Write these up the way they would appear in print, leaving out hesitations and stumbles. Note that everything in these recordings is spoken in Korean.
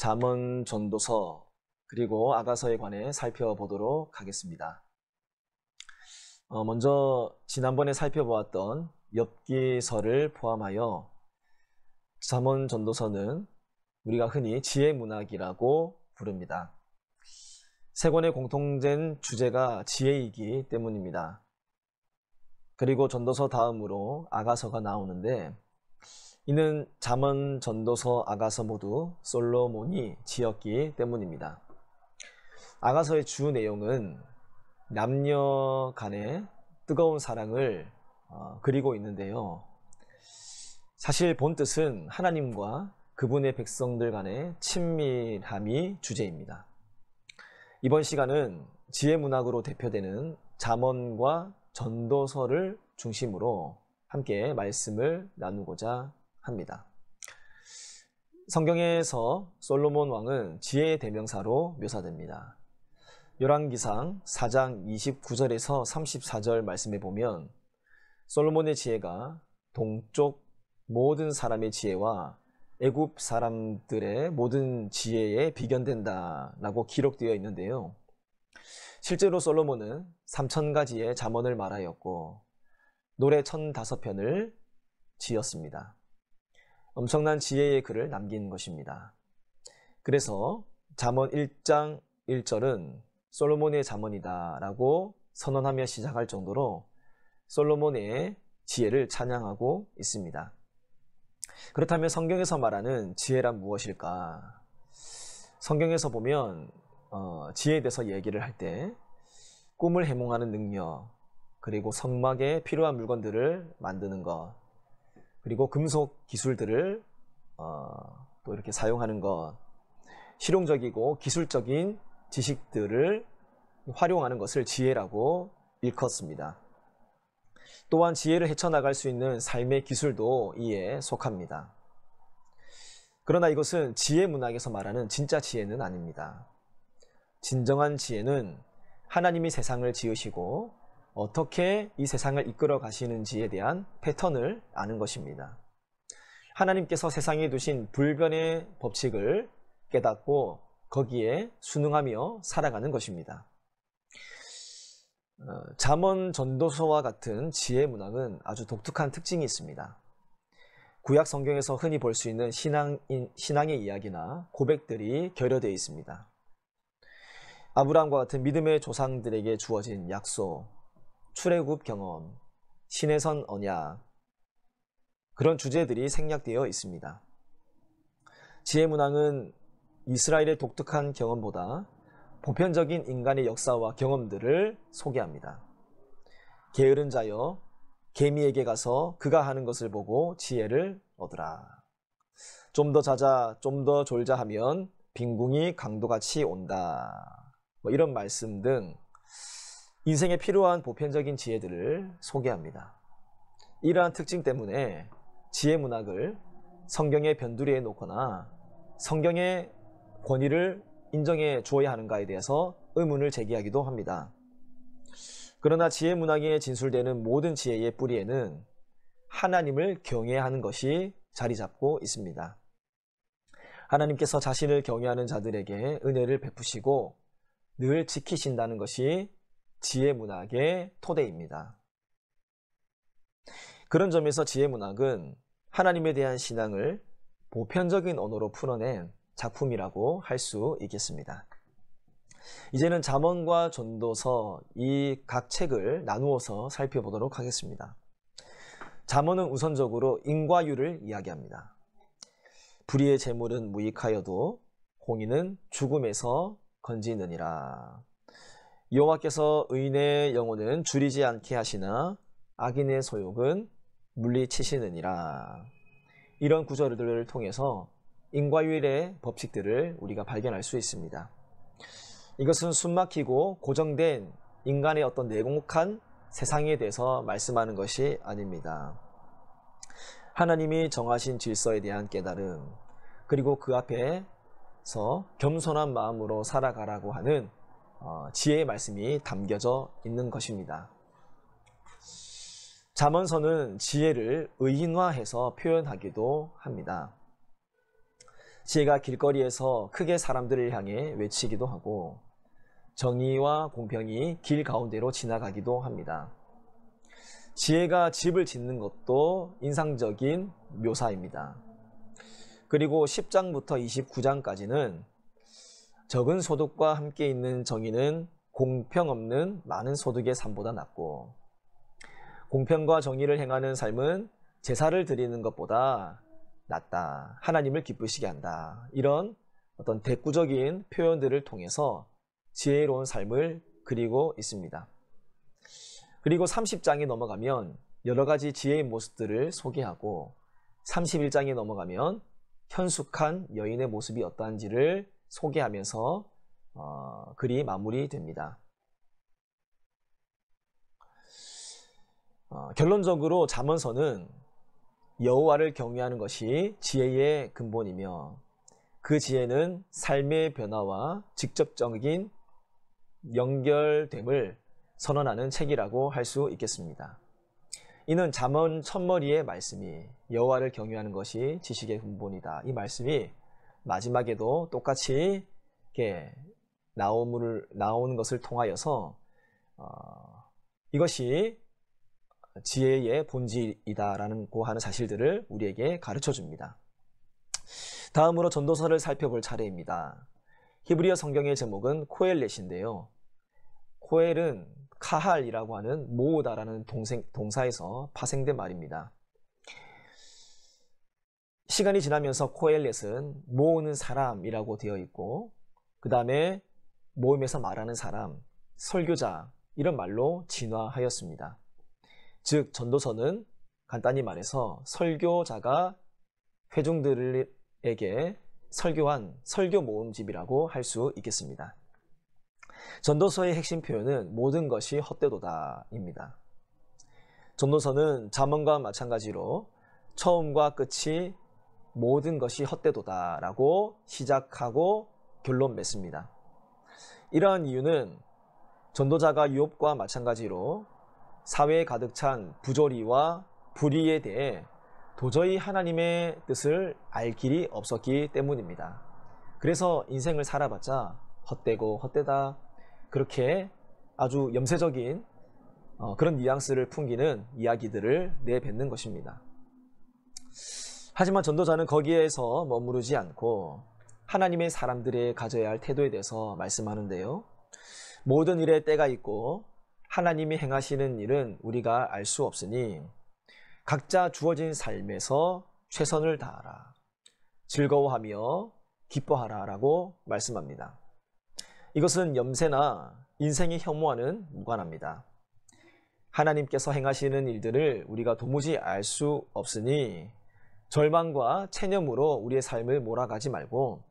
잠언, 전도서, 그리고 아가서에 관해 살펴보도록 하겠습니다. 먼저 지난번에 살펴보았던 엽기서를 포함하여 잠언, 전도서는 우리가 흔히 지혜문학이라고 부릅니다. 세 권의 공통된 주제가 지혜이기 때문입니다. 그리고 전도서 다음으로 아가서가 나오는데, 이는 잠언, 전도서, 아가서 모두 솔로몬이 지었기 때문입니다. 아가서의 주 내용은 남녀 간의 뜨거운 사랑을 그리고 있는데요. 사실 본 뜻은 하나님과 그분의 백성들 간의 친밀함이 주제입니다. 이번 시간은 지혜문학으로 대표되는 잠언과 전도서를 중심으로 함께 말씀을 나누고자 합니다. 성경에서 솔로몬 왕은 지혜의 대명사로 묘사됩니다. 열왕기상 4장 29절에서 34절 말씀에 보면 솔로몬의 지혜가 동쪽 모든 사람의 지혜와 애굽 사람들의 모든 지혜에 비견된다라고 기록되어 있는데요. 실제로 솔로몬은 3,000가지의 잠언을 말하였고 노래 1,005편을 지었습니다. 엄청난 지혜의 글을 남긴 것입니다. 그래서 잠언 1장 1절은 솔로몬의 잠언이다 라고 선언하며 시작할 정도로 솔로몬의 지혜를 찬양하고 있습니다. 그렇다면 성경에서 말하는 지혜란 무엇일까? 성경에서 보면 지혜에 대해서 얘기를 할 때 꿈을 해몽하는 능력, 그리고 성막에 필요한 물건들을 만드는 것, 그리고 금속 기술들을 또 이렇게 사용하는 것, 실용적이고 기술적인 지식들을 활용하는 것을 지혜라고 일컫습니다. 또한 지혜를 헤쳐나갈 수 있는 삶의 기술도 이에 속합니다. 그러나 이것은 지혜문학에서 말하는 진짜 지혜는 아닙니다. 진정한 지혜는 하나님이 세상을 지으시고 어떻게 이 세상을 이끌어 가시는지에 대한 패턴을 아는 것입니다. 하나님께서 세상에 두신 불변의 법칙을 깨닫고 거기에 순응하며 살아가는 것입니다. 잠언, 전도서와 같은 지혜 문학은 아주 독특한 특징이 있습니다. 구약 성경에서 흔히 볼 수 있는 신앙의 이야기나 고백들이 결여되어 있습니다. 아브라함과 같은 믿음의 조상들에게 주어진 약속, 출애굽 경험, 신의 언약, 그런 주제들이 생략되어 있습니다. 지혜 문학은 이스라엘의 독특한 경험보다 보편적인 인간의 역사와 경험들을 소개합니다. 게으른 자여 개미에게 가서 그가 하는 것을 보고 지혜를 얻으라. 좀 더 자자, 좀 더 졸자 하면 빈궁이 강도같이 온다. 이런 말씀 등 인생에 필요한 보편적인 지혜들을 소개합니다. 이러한 특징 때문에 지혜 문학을 성경의 변두리에 놓거나 성경의 권위를 인정해 주어야 하는가에 대해서 의문을 제기하기도 합니다. 그러나 지혜 문학에 진술되는 모든 지혜의 뿌리에는 하나님을 경외하는 것이 자리 잡고 있습니다. 하나님께서 자신을 경외하는 자들에게 은혜를 베푸시고 늘 지키신다는 것이 지혜 문학의 토대입니다. 그런 점에서 지혜 문학은 하나님에 대한 신앙을 보편적인 언어로 풀어낸 작품이라고 할 수 있겠습니다. 이제는 잠언과 전도서 이 각 책을 나누어서 살펴보도록 하겠습니다. 잠언은 우선적으로 인과율을 이야기합니다. 불의의 재물은 무익하여도 공의는 죽음에서 건지느니라. 여호와께서 의인의 영혼은 줄이지 않게 하시나 악인의 소욕은 물리치시느니라. 이런 구절들을 통해서 인과율의 법칙들을 우리가 발견할 수 있습니다. 이것은 숨막히고 고정된 인간의 어떤 냉혹한 세상에 대해서 말씀하는 것이 아닙니다. 하나님이 정하신 질서에 대한 깨달음, 그리고 그 앞에서 겸손한 마음으로 살아가라고 하는 지혜의 말씀이 담겨져 있는 것입니다. 잠언서는 지혜를 의인화해서 표현하기도 합니다. 지혜가 길거리에서 크게 사람들을 향해 외치기도 하고 정의와 공평이 길 가운데로 지나가기도 합니다. 지혜가 집을 짓는 것도 인상적인 묘사입니다. 그리고 10장부터 29장까지는 적은 소득과 함께 있는 정의는 공평 없는 많은 소득의 삶보다 낫고, 공평과 정의를 행하는 삶은 제사를 드리는 것보다 낫다. 하나님을 기쁘시게 한다. 이런 어떤 대꾸적인 표현들을 통해서 지혜로운 삶을 그리고 있습니다. 그리고 30장이 넘어가면 여러 가지 지혜의 모습들을 소개하고 31장이 넘어가면 현숙한 여인의 모습이 어떠한지를 소개하면서 글이 마무리됩니다. 결론적으로 잠언서는 여호와를 경외하는 것이 지혜의 근본이며 그 지혜는 삶의 변화와 직접적인 연결됨을 선언하는 책이라고 할 수 있겠습니다. 이는 잠언 첫머리의 말씀이 여호와를 경외하는 것이 지식의 근본이다. 이 말씀이 마지막에도 똑같이 이렇게 나오는 것을 통하여서 이것이 지혜의 본질이다라고 하는 사실들을 우리에게 가르쳐 줍니다. 다음으로 전도서를 살펴볼 차례입니다. 히브리어 성경의 제목은 코엘렛인데요. 코엘은 카할이라고 하는 모으다라는 동사에서 파생된 말입니다. 시간이 지나면서 코엘렛은 모으는 사람이라고 되어 있고, 그 다음에 모임에서 말하는 사람, 설교자 이런 말로 진화하였습니다. 즉 전도서는 간단히 말해서 설교자가 회중들에게 설교한 설교 모음집이라고 할 수 있겠습니다. 전도서의 핵심 표현은 모든 것이 헛되도다입니다. 전도서는 잠언과 마찬가지로 처음과 끝이 모든 것이 헛되도다라고 시작하고 결론 맺습니다. 이러한 이유는 전도자가 욥과 마찬가지로 사회에 가득 찬 부조리와 불의에 대해 도저히 하나님의 뜻을 알 길이 없었기 때문입니다. 그래서 인생을 살아봤자 헛되고 헛되다, 그렇게 아주 염세적인 그런 뉘앙스를 풍기는 이야기들을 내뱉는 것입니다. 하지만 전도자는 거기에서 머무르지 않고 하나님의 사람들의 가져야 할 태도에 대해서 말씀하는데요. 모든 일에 때가 있고 하나님이 행하시는 일은 우리가 알 수 없으니 각자 주어진 삶에서 최선을 다하라, 즐거워하며 기뻐하라 라고 말씀합니다. 이것은 염세나 인생의 혐오와는 무관합니다. 하나님께서 행하시는 일들을 우리가 도무지 알 수 없으니 절망과 체념으로 우리의 삶을 몰아가지 말고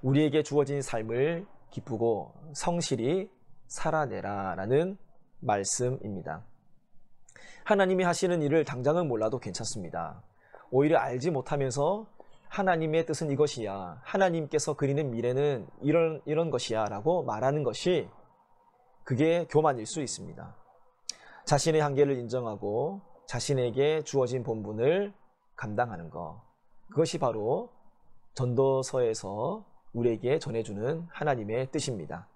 우리에게 주어진 삶을 기쁘고 성실히 살아내라 라는 말씀입니다. 하나님이 하시는 일을 당장은 몰라도 괜찮습니다. 오히려 알지 못하면서 하나님의 뜻은 이것이야, 하나님께서 그리는 미래는 이런 것이야 라고 말하는 것이 그게 교만일 수 있습니다. 자신의 한계를 인정하고 자신에게 주어진 본분을 감당하는 것, 그것이 바로 전도서에서 우리에게 전해주는 하나님의 뜻입니다.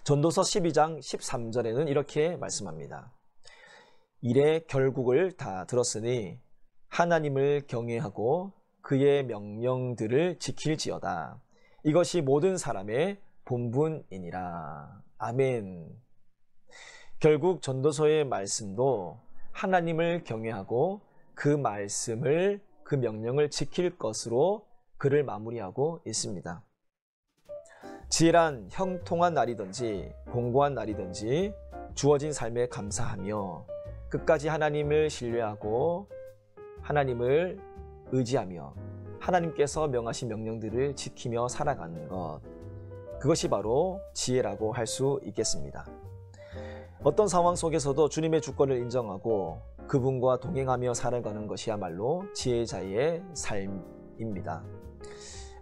전도서 12장 13절에는 이렇게 말씀합니다. 일의 결국을 다 들었으니 하나님을 경외하고 그의 명령들을 지킬지어다. 이것이 모든 사람의 본분이니라. 아멘. 결국 전도서의 말씀도 하나님을 경외하고 그 말씀을, 그 명령을 지킬 것으로 글을 마무리하고 있습니다. 지혜란 형통한 날이든지 공고한 날이든지 주어진 삶에 감사하며 끝까지 하나님을 신뢰하고 하나님을 의지하며 하나님께서 명하신 명령들을 지키며 살아가는 것, 그것이 바로 지혜라고 할 수 있겠습니다. 어떤 상황 속에서도 주님의 주권을 인정하고 그분과 동행하며 살아가는 것이야말로 지혜자의 삶입니다.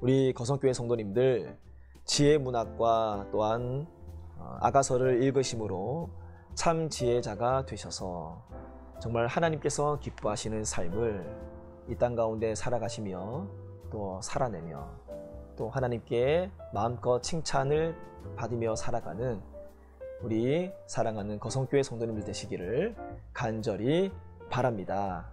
우리 거성교회 성도님들, 지혜 문학과 또한 아가서를 읽으심으로 참 지혜자가 되셔서 정말 하나님께서 기뻐하시는 삶을 이 땅 가운데 살아가시며 또 살아내며 또 하나님께 마음껏 칭찬을 받으며 살아가는 우리 사랑하는 거성교회 성도님들 되시기를 간절히 바랍니다.